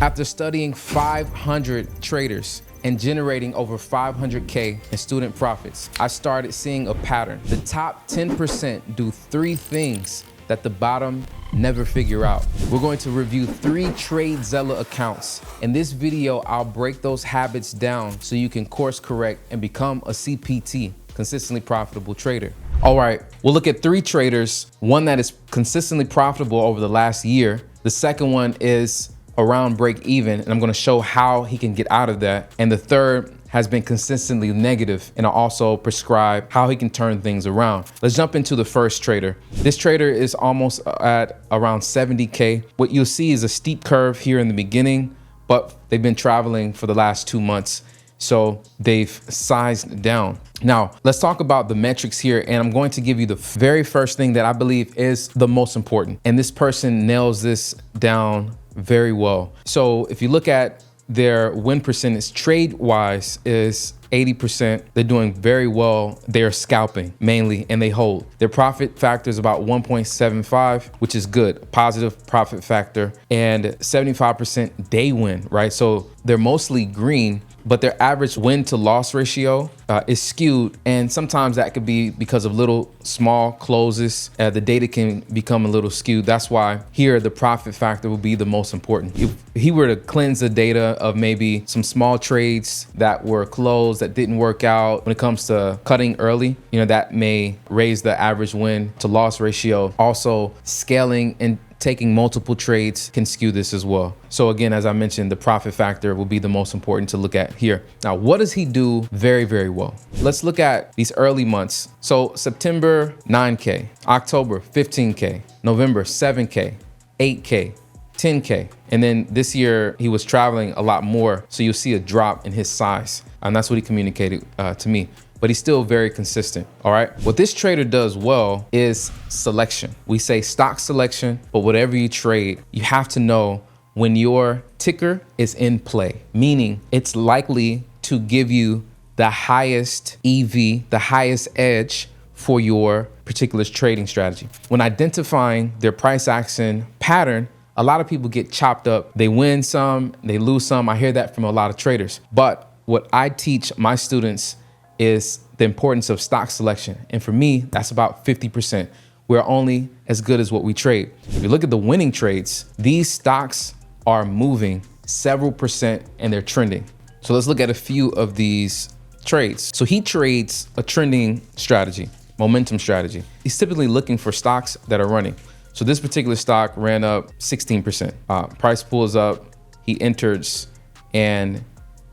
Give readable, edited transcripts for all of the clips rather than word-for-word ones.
After studying 500 traders and generating over 500K in student profits, I started seeing a pattern. The top 10% do 3 things that the bottom never figure out. We're going to review 3 Tradezella accounts. In this video, I'll break those habits down so you can course correct and become a CPT, consistently profitable trader. All right, we'll look at 3 traders, one that is consistently profitable over the last year. The second one is around break even, and I'm gonna show how he can get out of that. And the third has been consistently negative, and I'll also prescribe how he can turn things around. Let's jump into the first trader. This trader is almost at around 70K. What you'll see is a steep curve here in the beginning, but they've been traveling for the last 2 months. So they've sized down. Now, let's talk about the metrics here. And I'm going to give you the very first thing that I believe is the most important. And this person nails this down very well. So if you look at their win percentage trade-wise is 80%. They're doing very well. They're scalping mainly, and they hold. Their profit factor is about 1.75, which is good, positive profit factor, and 75% day win, right? So they're mostly green, but their average win to loss ratio is skewed. And sometimes that could be because of little small closes. The data can become a little skewed. That's why here the profit factor will be the most important. If he were to cleanse the data of maybe some small trades that were closed, that didn't work out when it comes to cutting early, you know, that may raise the average win to loss ratio. Also, scaling and taking multiple trades can skew this as well. So again, as I mentioned, the profit factor will be the most important to look at here. Now, what does he do very, very well? Let's look at these early months. So September, 9K, October, 15K, November, 7K, 8K, 10K. And then this year he was traveling a lot more. So you'll see a drop in his size. And that's what he communicated to me. But he's still very consistent, all right? What this trader does well is selection. We say stock selection, but whatever you trade, you have to know when your ticker is in play, meaning it's likely to give you the highest EV, the highest edge for your particular trading strategy. When identifying their price action pattern, a lot of people get chopped up. They win some, they lose some. I hear that from a lot of traders. But what I teach my students is the importance of stock selection. And for me, that's about 50%. We're only as good as what we trade. If you look at the winning trades, these stocks are moving several percent and they're trending. So let's look at a few of these trades. So he trades a trending strategy, momentum strategy. He's typically looking for stocks that are running. So this particular stock ran up 16%. Price pulls up, he enters, and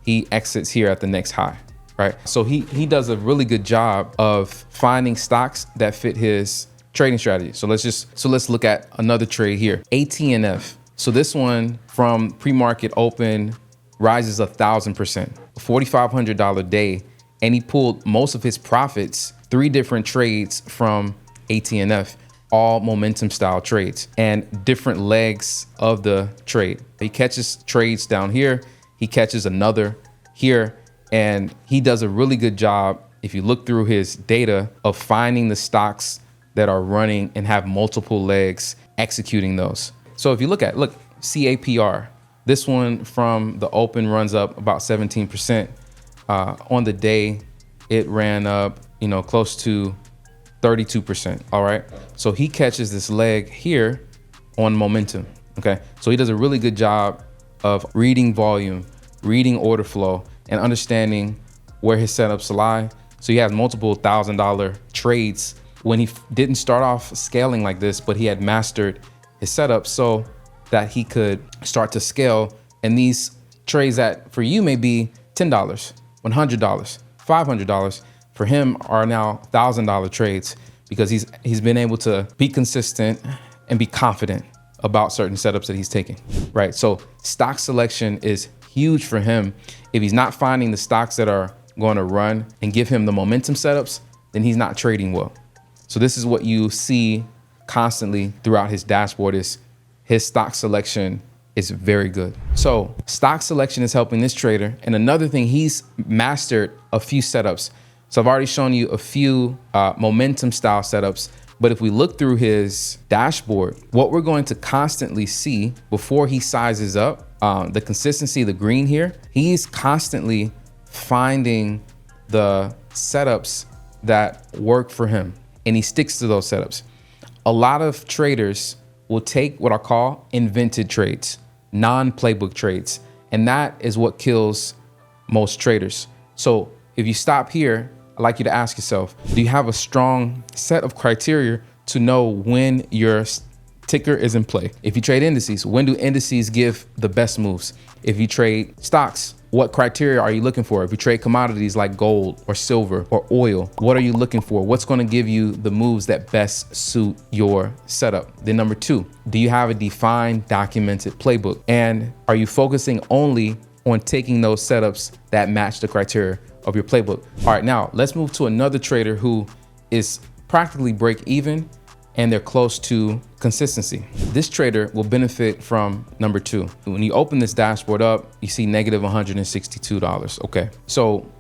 he exits here at the next high. Right. So he does a really good job of finding stocks that fit his trading strategy. So let's look at another trade here. ATNF. So this one from pre-market open rises 1,000%, $4,500 day. And he pulled most of his profits, 3 different trades from ATNF, all momentum style trades and different legs of the trade. He catches trades down here. He catches another here. And he does a really good job, if you look through his data, of finding the stocks that are running and have multiple legs, executing those. So if you look CAPR, this one from the open runs up about 17%. On the day, it ran up, close to 32%. All right. So he catches this leg here on momentum. Okay. So he does a really good job of reading volume, reading order flow, and understanding where his setups lie. So he has multiple $1,000 trades when he didn't start off scaling like this, but he had mastered his setup so that he could start to scale. And these trades that for you may be $10, $100, $500, for him are now $1,000 trades because he's been able to be consistent and be confident about certain setups that he's taking, right? So stock selection is huge for him. If he's not finding the stocks that are going to run and give him the momentum setups, then he's not trading well. So this is what you see constantly throughout his dashboard is his stock selection is very good. So stock selection is helping this trader. And another thing, he's mastered a few setups. So I've already shown you a few momentum style setups. But if we look through his dashboard, what we're going to constantly see before he sizes up the consistency, the green here, he's constantly finding the setups that work for him, and he sticks to those setups. A lot of traders will take what I call invented trades, non-playbook trades, and that is what kills most traders. So if you stop here, I'd like you to ask yourself, do you have a strong set of criteria to know when your ticker is in play? If you trade indices, when do indices give the best moves? If you trade stocks, what criteria are you looking for? If you trade commodities like gold or silver or oil, what are you looking for? What's going to give you the moves that best suit your setup? Then number two, do you have a defined, documented playbook? And are you focusing only on taking those setups that match the criteria of your playbook? All right, now let's move to another trader who is practically break even and they're close to consistency. This trader will benefit from number two. When you open this dashboard up, you see negative $162. Okay, so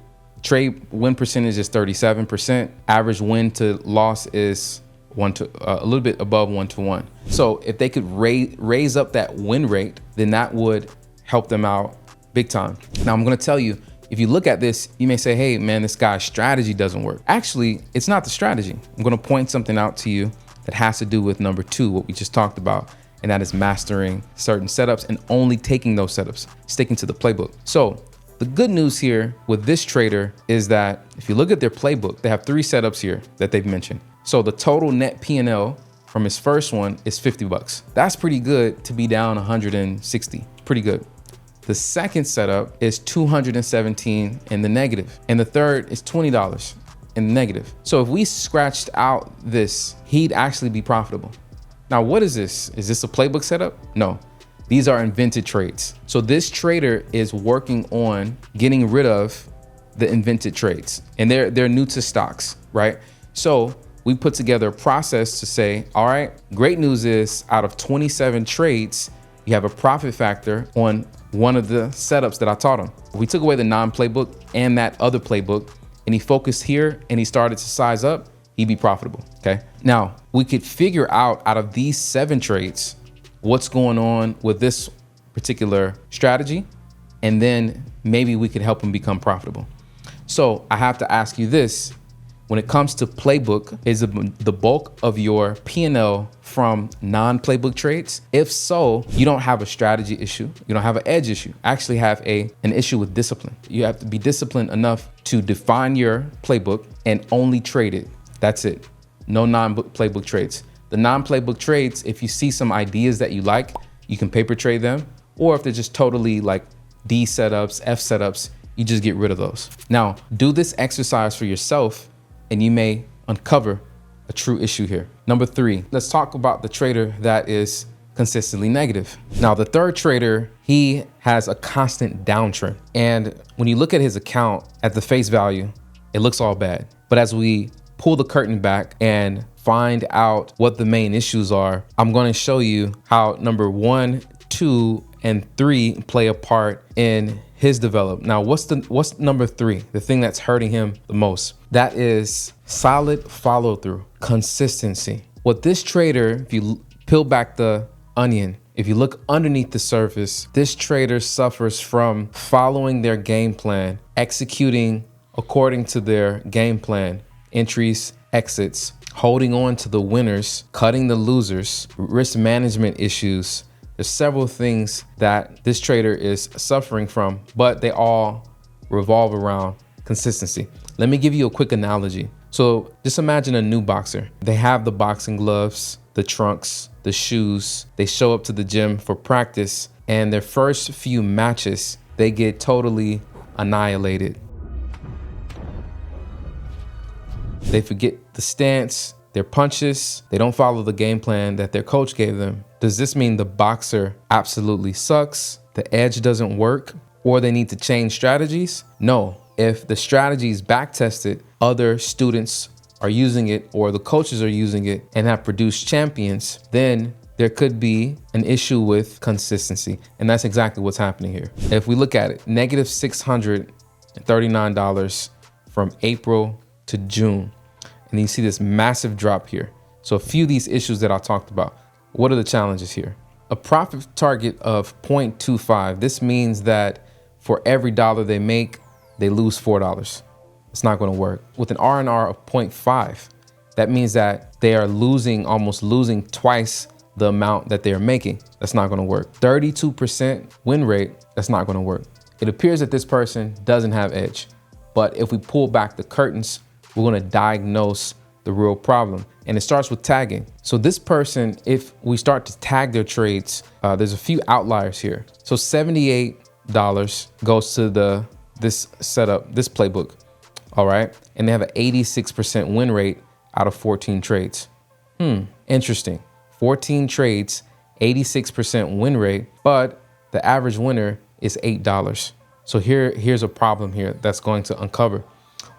trade win percentage is 37%. Average win to loss is a little bit above 1-to-1. So if they could raise up that win rate, then that would help them out big time. Now I'm gonna tell you, if you look at this, you may say, hey man, this guy's strategy doesn't work. Actually, it's not the strategy. I'm gonna point something out to you that has to do with number two, what we just talked about, and that is mastering certain setups and only taking those setups, sticking to the playbook. So the good news here with this trader is that if you look at their playbook, they have 3 setups here that they've mentioned. So the total net P&L from his first one is $50. That's pretty good to be down 160, pretty good. The second setup is $217 in the negative, and the third is $20 in the negative. So if we scratched out this, he'd actually be profitable. Now, what is this? Is this a playbook setup? No, these are invented trades. So this trader is working on getting rid of the invented trades, and they're new to stocks, right? So we put together a process to say, all right, great news is out of 27 trades, you have a profit factor on one of the setups that I taught him. We took away the non-playbook and that other playbook, and he focused here and he started to size up, he'd be profitable, okay? Now, we could figure out of these 7 trades, what's going on with this particular strategy, and then maybe we could help him become profitable. So I have to ask you this, when it comes to playbook, is the bulk of your P&L from non-playbook trades? If so, you don't have a strategy issue. You don't have an edge issue. Actually have an issue with discipline. You have to be disciplined enough to define your playbook and only trade it. That's it. No non-playbook trades. The non-playbook trades, if you see some ideas that you like, you can paper trade them. Or if they're just totally like D setups, F setups, you just get rid of those. Now, do this exercise for yourself and you may uncover a true issue here. Number 3, let's talk about the trader that is consistently negative. Now, the third trader, he has a constant downtrend. And when you look at his account at the face value, it looks all bad. But as we pull the curtain back and find out what the main issues are, I'm going to show you how number 1, 2, and 3 play a part in his development. Now, what's number 3? The thing that's hurting him the most? That is solid follow through, consistency. What this trader, if you peel back the onion, if you look underneath the surface, this trader suffers from following their game plan, executing according to their game plan, entries, exits, holding on to the winners, cutting the losers, risk management issues. There's several things that this trader is suffering from, but they all revolve around consistency. Let me give you a quick analogy. So just imagine a new boxer. They have the boxing gloves, the trunks, the shoes. They show up to the gym for practice, and their first few matches, they get totally annihilated. They forget the stance, their punches. They don't follow the game plan that their coach gave them. Does this mean the boxer absolutely sucks, the edge doesn't work, or they need to change strategies? No. If the strategy is back tested, other students are using it or the coaches are using it and have produced champions, then there could be an issue with consistency. And that's exactly what's happening here. If we look at it, negative $639 from April to June. And you see this massive drop here. So a few of these issues that I talked about, what are the challenges here? a profit target of 0.25. This means that for every dollar they make, they lose $4. It's not going to work. With an R&R of 0.5, that means that they are almost losing twice the amount that they're making. That's not going to work. 32% win rate, that's not going to work. It appears that this person doesn't have edge, but if we pull back the curtains, we're going to diagnose the real problem. And it starts with tagging. So this person, if we start to tag their trades, there's a few outliers here. So $78 goes to this setup, this playbook. All right. And they have an 86% win rate out of 14 trades. Interesting. 14 trades, 86% win rate, but the average winner is $8. So here's a problem here that's going to uncover.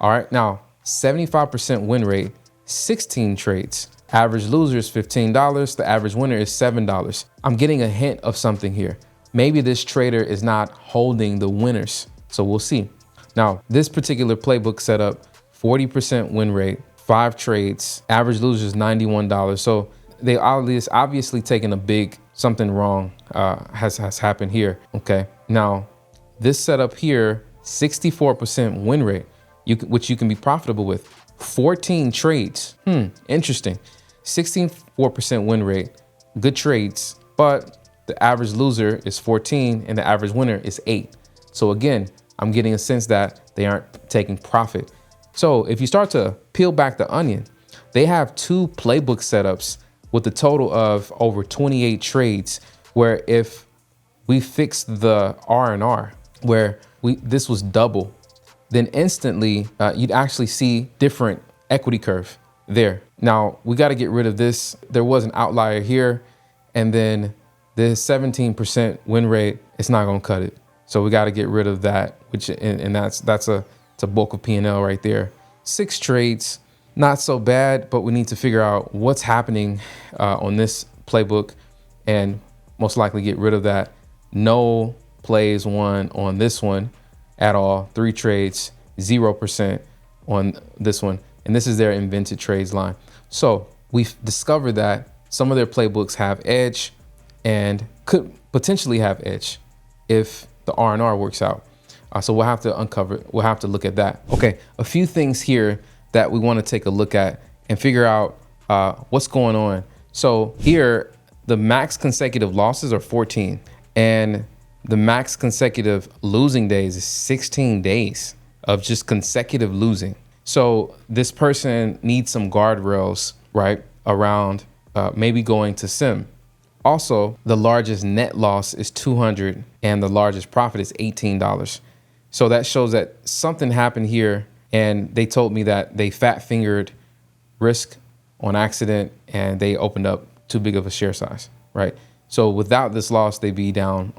All right. Now, 75% win rate, 16 trades. Average loser is $15. The average winner is $7. I'm getting a hint of something here. Maybe this trader is not holding the winners. So we'll see. Now, this particular playbook setup, 40% win rate, 5 trades, average loser is $91. So they obviously taken a big something wrong has happened here. Okay. Now, this setup here, 64% win rate, which you can be profitable with. 14 trades. Interesting. 64% win rate, good trades, but the average loser is 14 and the average winner is 8. So again, I'm getting a sense that they aren't taking profit. So if you start to peel back the onion, they have 2 playbook setups with a total of over 28 trades, where if we fix the R&R, where this was double, then instantly you'd actually see different equity curve there. Now we got to get rid of this. There was an outlier here, and then the 17% win rate, it's not going to cut it. So we got to get rid of that, and that's a bulk of P&L right there. 6 trades, not so bad, but we need to figure out what's happening on this playbook and most likely get rid of that. No plays won on this one at all. 3 trades, 0% on this one. And this is their invented trades line. So we've discovered that some of their playbooks have edge and could potentially have edge if the R&R works out. So we'll have to look at that. Okay, a few things here that we want to take a look at and figure out what's going on. So here, the max consecutive losses are 14, and the max consecutive losing days is 16 days of just consecutive losing. So this person needs some guardrails, right, around maybe going to sim. Also, the largest net loss is 200 and the largest profit is $18. So that shows that something happened here, and they told me that they fat fingered risk on accident and they opened up too big of a share size, right? So without this loss, they'd be down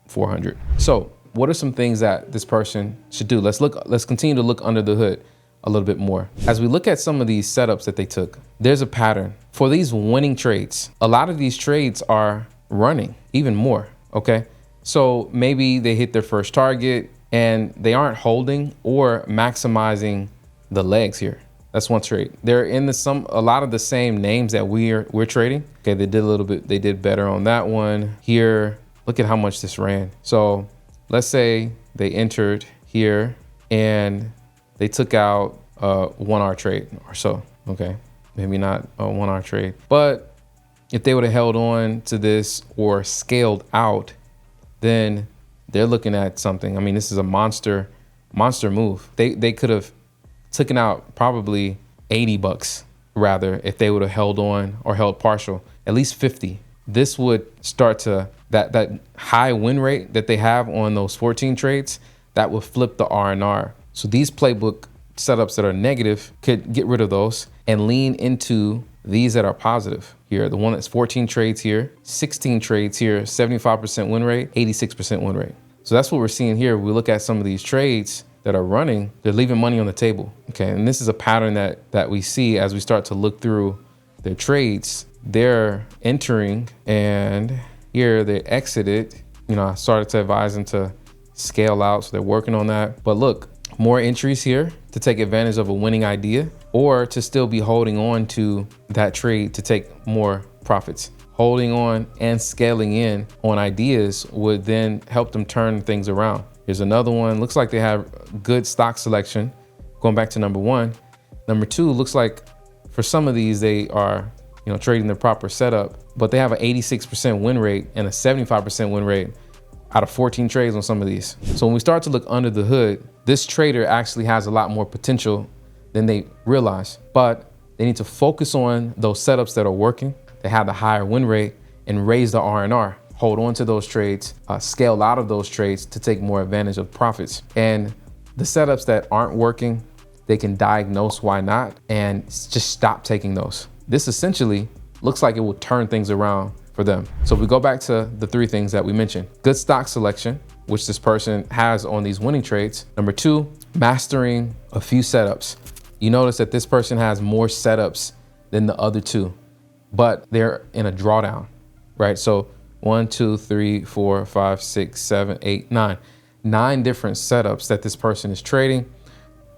400. So what are some things that this person should do? Let's continue to look under the hood a little bit more. As we look at some of these setups that they took, there's a pattern. For these winning trades, a lot of these trades are running even more, okay? So maybe they hit their first target and they aren't holding or maximizing the legs here. That's one trade. They're in a lot of the same names that we're trading. Okay, they did better on that one. Here, look at how much this ran. So let's say they entered here and they took out a 1-hour trade or so. Okay, maybe not a 1-hour trade, but if they would have held on to this or scaled out, then they're looking at something. I mean, this is a monster move. They could have taken out probably $80 rather if they would have held on or held partial, at least 50. This would start to, that high win rate that they have on those 14 trades, that would flip the R&R. So these playbook setups that are negative could get rid of those and lean into these that are positive here. The one that's 14 trades here, 16 trades here, 75% win rate, 86% win rate. So that's what we're seeing here. We look at some of these trades that are running, they're leaving money on the table. Okay, and this is a pattern that we see as we start to look through their trades. They're entering and here they exited. You know, I started to advise them to scale out, so they're working on that. But look, more entries here to take advantage of a winning idea or to still be holding on to that trade to take more profits. holding on and scaling in on ideas would then help them turn things around. Here's another one. Looks like they have good stock selection. Going back to number one. Number two, looks like for some of these, they are, trading the proper setup, but they have an 86% win rate and a 75% win rate out of 14 trades on some of these. So when we start to look under the hood, this trader actually has a lot more potential than they realize, but they need to focus on those setups that are working. They have the higher win rate and raise the R&R. Hold on to those trades, scale out of those trades to take more advantage of profits. And the setups that aren't working, they can diagnose why not and just stop taking those. This essentially looks like it will turn things around for them. So if we go back to the three things that we mentioned: good stock selection, which this person has on these winning trades. Number two, mastering a few setups. You notice that this person has more setups than the other two, but they're in a drawdown, right? So 1, 2, 3, 4, 5, 6, 7, 8, 9. 9 different setups that this person is trading,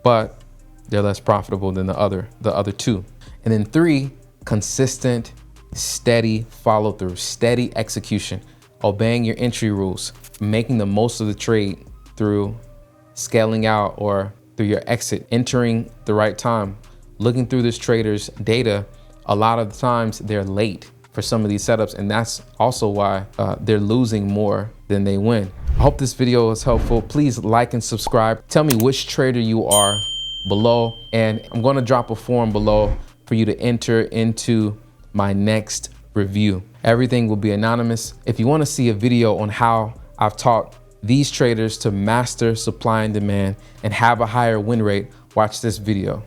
but they're less profitable than the other two. And then 3, consistent, steady follow through, steady execution, obeying your entry rules, making the most of the trade through scaling out or through your exit, entering the right time, looking through this trader's data. A lot of the times they're late for some of these setups, and that's also why they're losing more than they win. I hope this video was helpful. Please like and subscribe. Tell me which trader you are below, and I'm going to drop a form below for you to enter into my next review. Everything will be anonymous. If you want to see a video on how I've taught these traders to master supply and demand and have a higher win rate, watch this video.